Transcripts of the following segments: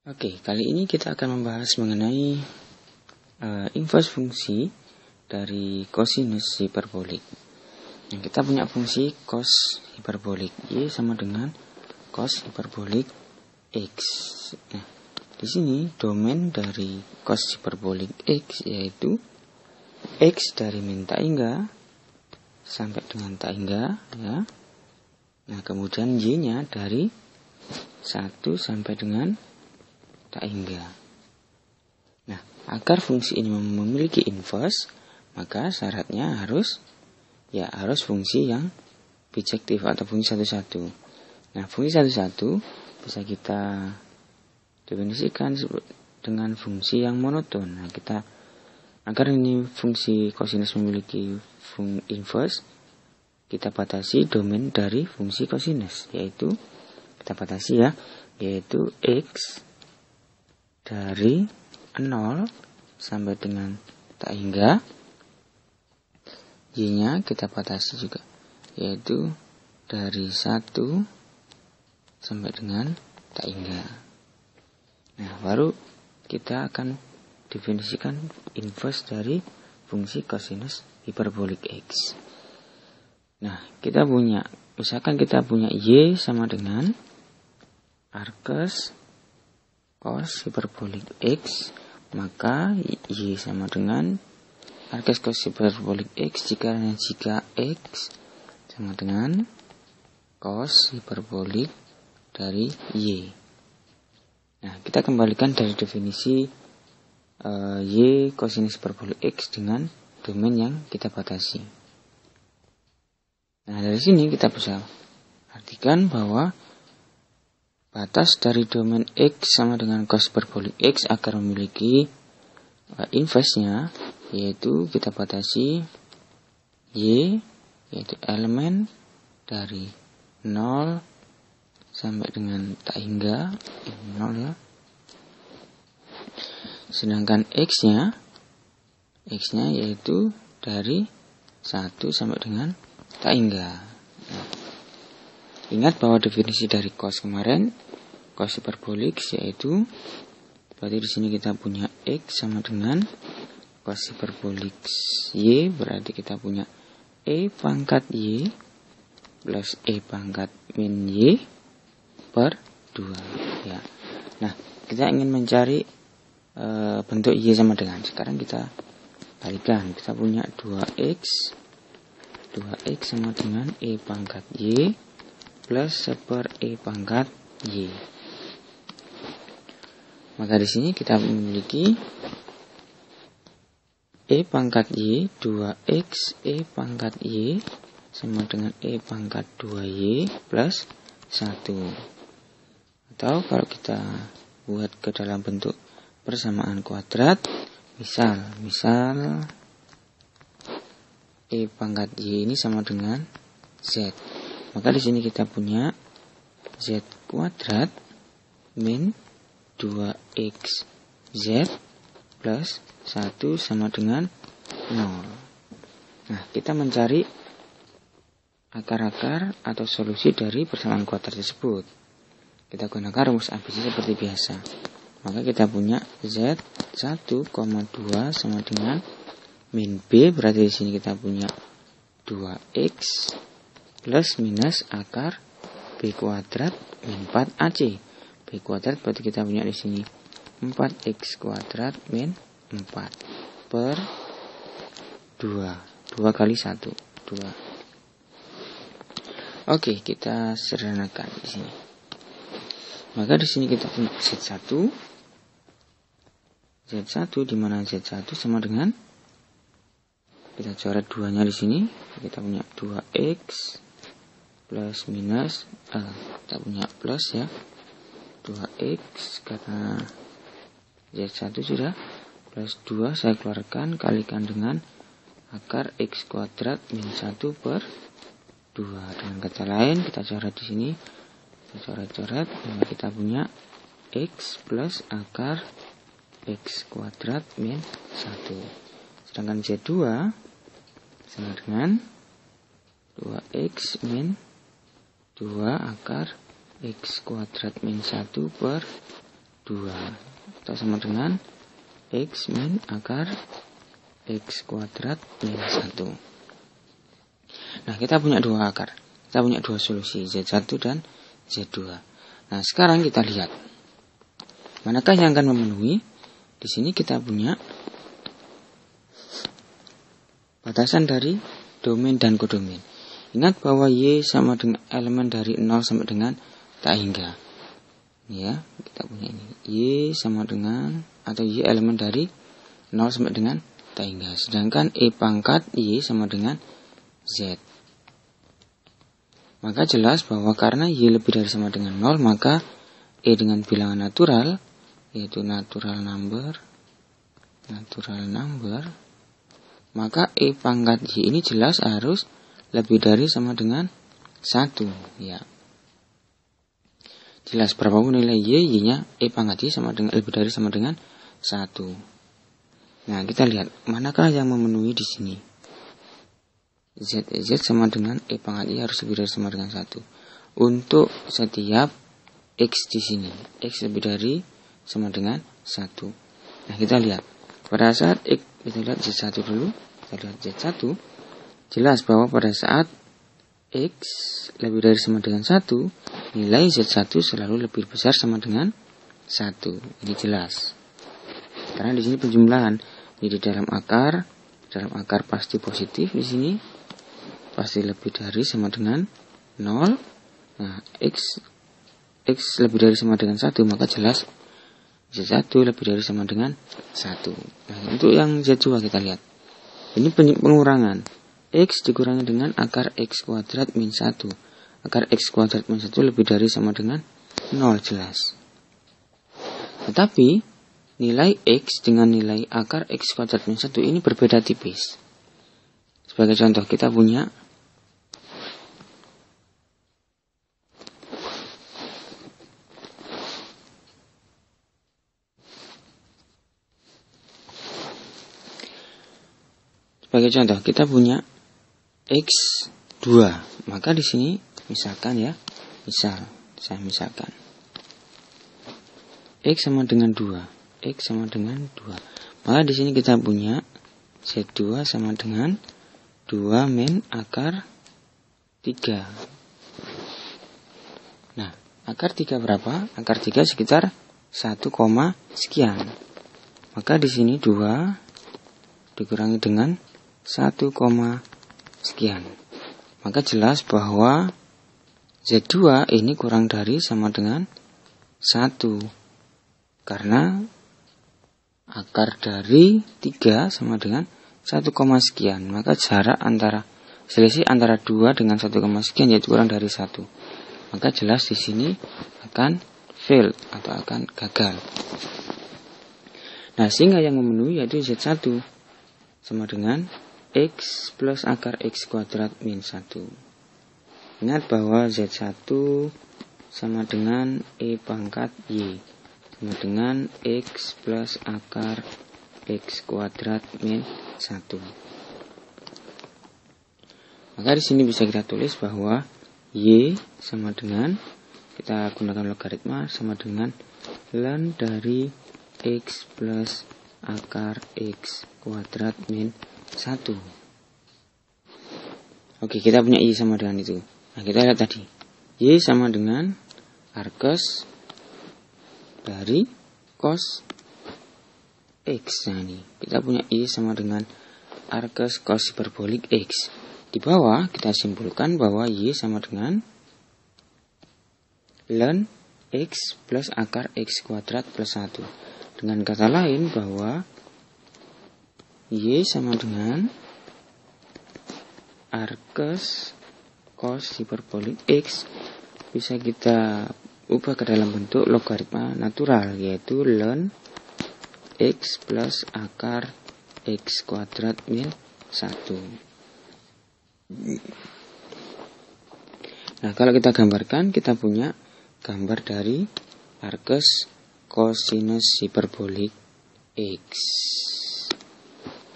Oke, kali ini kita akan membahas mengenai inverse fungsi dari kosinus hiperbolik. Nah, kita punya fungsi cos hiperbolik Y sama dengan cos hiperbolik X. Nah, di sini domain dari cos hiperbolik X yaitu X dari min tak hingga sampai dengan tak hingga, ya. Nah, kemudian Y-nya dari 1 sampai dengan tak hingga. Nah, agar fungsi ini memiliki inverse, maka syaratnya harus fungsi yang bijektif atau fungsi satu-satu. Nah, fungsi satu-satu bisa kita definisikan dengan fungsi yang monoton. Nah, agar ini fungsi kosinus memiliki inverse, kita batasi domain dari fungsi kosinus, yaitu kita batasi yaitu X dari 0 sampai dengan tak hingga. Y-nya kita batasi juga, yaitu dari 1 sampai dengan tak hingga. Nah, baru kita akan definisikan inverse dari fungsi kosinus hiperbolik X. Nah, misalkan kita punya Y sama dengan arcus cos hiperbolik X, maka Y sama dengan arcus cos hiperbolik X jika X sama dengan cos hiperbolik dari Y. Nah, kita kembalikan dari definisi Y kosinus hiperbolik X dengan domain yang kita batasi. Nah, dari sini kita bisa artikan bahwa batas dari domain X sama dengan cos hiperbolik X agar memiliki inverse-nya, yaitu kita batasi Y, yaitu elemen dari 0 sampai dengan tak hingga 0, ya. Sedangkan X-nya yaitu dari 1 sampai dengan tak hingga. Nah, ingat bahwa definisi dari cos kemarin, cos hiperbolik yaitu berarti di sini kita punya X sama dengan cos hiperbolik Y, berarti kita punya E pangkat Y plus E pangkat min Y per 2, ya. Nah, kita ingin mencari bentuk Y sama dengan, sekarang kita balikan, kita punya 2X sama dengan E pangkat Y plus 1 per E pangkat Y. Maka di sini kita memiliki E pangkat Y 2X E pangkat Y sama dengan E pangkat 2Y plus 1. Atau kalau kita buat ke dalam bentuk persamaan kuadrat, misal E pangkat Y ini sama dengan Z. Maka di sini kita punya Z kuadrat min 2XZ plus 1 sama dengan 0. Nah, kita mencari akar-akar atau solusi dari persamaan kuadrat tersebut. Kita gunakan rumus ABC seperti biasa. Maka kita punya Z 1,2 sama dengan min B, berarti di sini kita punya 2X plus minus akar B kuadrat min 4AC. B kuadrat berarti kita punya di sini 4X kuadrat min 4 per 2 kali 1, 2. Oke, kita sederhanakan di sini. Maka di sini kita punya Z1 di mana Z1 sama dengan, kita coret 2-nya di sini, kita punya 2X plus minus, kita punya plus, ya, 2X karena Z1 sudah, plus 2 saya keluarkan, kalikan dengan akar X kuadrat min 1 per 2. Dengan kata lain, kita coret di sini, kita coret-coret, kita punya X plus akar X kuadrat min 1. Sedangkan Z2 sama dengan 2X min 2 akar X kuadrat min 1 per 2 atau sama dengan X min akar X kuadrat min 1. Nah, kita punya dua akar. Kita punya dua solusi, Z1 dan Z2. Nah, sekarang kita lihat manakah yang akan memenuhi. Di sini kita punya batasan dari domain dan kodomain. Ingat bahwa Y sama dengan elemen dari 0 sampai dengan tak hingga. Ya, kita punya ini. Y sama dengan atau Y elemen dari 0 sampai dengan tak hingga. Sedangkan E pangkat Y sama dengan Z. Maka jelas bahwa karena Y lebih dari sama dengan 0, maka E dengan bilangan natural, yaitu natural number, maka E pangkat Y ini jelas harus lebih dari sama dengan 1. Ya. Jelas berapapun nilai Y-nya E pangkat Y sama dengan lebih dari sama dengan 1. Nah, kita lihat manakah yang memenuhi di sini. Z sama dengan E pangkat Y harus lebih dari sama dengan 1. Untuk setiap X di sini, X lebih dari sama dengan 1. Nah, kita lihat. Pada saat X, kita lihat Z1 dulu. Kita lihat Z1. Jelas bahwa pada saat X lebih dari sama dengan 1, nilai Z1 selalu lebih besar sama dengan 1. Ini jelas. Karena di sini penjumlahan. Ini di dalam akar pasti positif di sini. Pasti lebih dari sama dengan 0. Nah, X lebih dari sama dengan 1, maka jelas Z1 lebih dari sama dengan 1. Nah, untuk yang Z2 kita lihat. Ini pengurangan. X dikurangi dengan akar X kuadrat min 1. Akar X kuadrat min 1 lebih dari sama dengan 0 jelas. Tetapi nilai X dengan nilai akar X kuadrat min 1 ini berbeda tipis. Sebagai contoh kita punya X2. Maka di sini misalkan ya, saya misalkan X sama dengan 2. X sama dengan 2. Maka di sini kita punya Z2 sama dengan 2 min akar 3. Nah, akar 3 berapa? Akar 3 sekitar 1, sekian. Maka di sini 2 dikurangi dengan 1, sekian. Maka jelas bahwa Z2 ini kurang dari sama dengan 1. Karena akar dari 3 sama dengan 1, sekian. Maka jarak selisih antara 2 dengan 1, sekian yaitu kurang dari 1. Maka jelas di sini akan fail atau akan gagal. Nah, sehingga yang memenuhi yaitu Z1 sama dengan X plus akar X kuadrat min 1. Ingat bahwa Z1 sama dengan E pangkat Y sama dengan X plus akar X kuadrat min 1. Maka di sini bisa kita tulis bahwa Y sama dengan, kita gunakan logaritma, sama dengan ln dari X plus akar X kuadrat min 1. Oke, kita punya Y sama dengan itu. Nah, kita lihat tadi. Y sama dengan arcos dari cos X. Nah, ini kita punya Y sama dengan arcos cos hiperbolik X. Di bawah kita simpulkan bahwa Y sama dengan ln X plus akar X kuadrat plus 1. Dengan kata lain bahwa Y sama dengan arcos cos hiperbolik X bisa kita ubah ke dalam bentuk logaritma natural, yaitu ln X plus akar X kuadrat min 1. Nah, kalau kita gambarkan, kita punya gambar dari arcos cosinus hiperbolik X.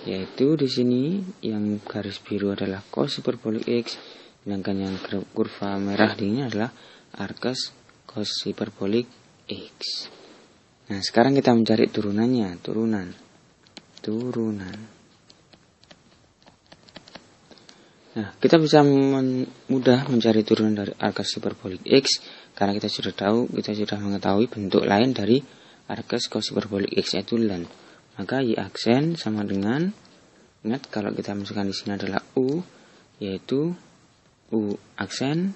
Yaitu di sini yang garis biru adalah cos hiperbolik X, sedangkan yang kurva merah ini adalah arcos cos hiperbolik X. Nah, sekarang kita mencari turunannya, turunan. Nah, kita bisa mudah mencari turunan dari arcus hiperbolik X karena kita sudah mengetahui bentuk lain dari arcus cos hiperbolik X, yaitu ln. Maka Y aksen sama dengan, ingat kalau kita masukkan di sini adalah U, yaitu U aksen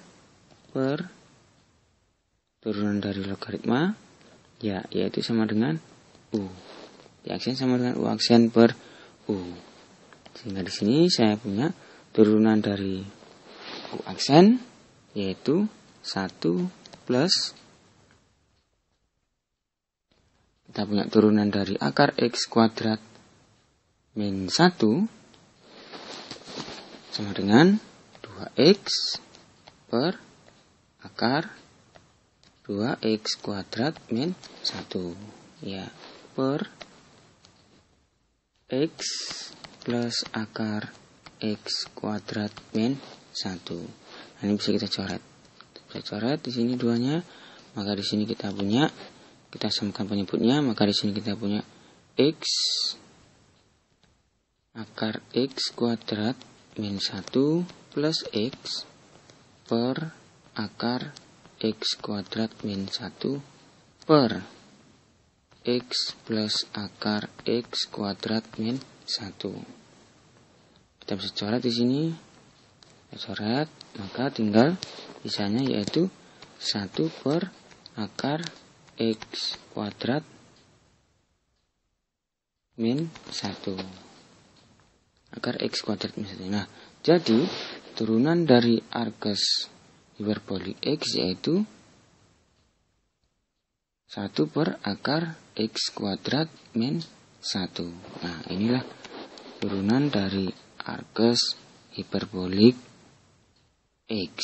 per turunan dari logaritma, ya, yaitu sama dengan U. Y aksen sama dengan U aksen per U. Sehingga di sini saya punya turunan dari U aksen, yaitu 1 plus, kita punya turunan dari akar X kuadrat min 1 sama dengan 2X per akar 2X kuadrat min 1, ya, per X plus akar X kuadrat min 1. Nah, ini bisa kita coret. Kita coret di sini duanya, maka di sini kita samakan penyebutnya, maka di sini kita punya X akar X kuadrat min 1 plus X per akar X kuadrat min 1 per X plus akar X kuadrat min 1. Kita bisa coret di sini. Kita coret, maka tinggal sisanya yaitu 1 per akar X kuadrat min 1. Akar X kuadrat min 1. Nah, jadi turunan dari arcus hiperbolik X yaitu 1 per akar X kuadrat min 1. Nah, inilah turunan dari arcus hiperbolik X.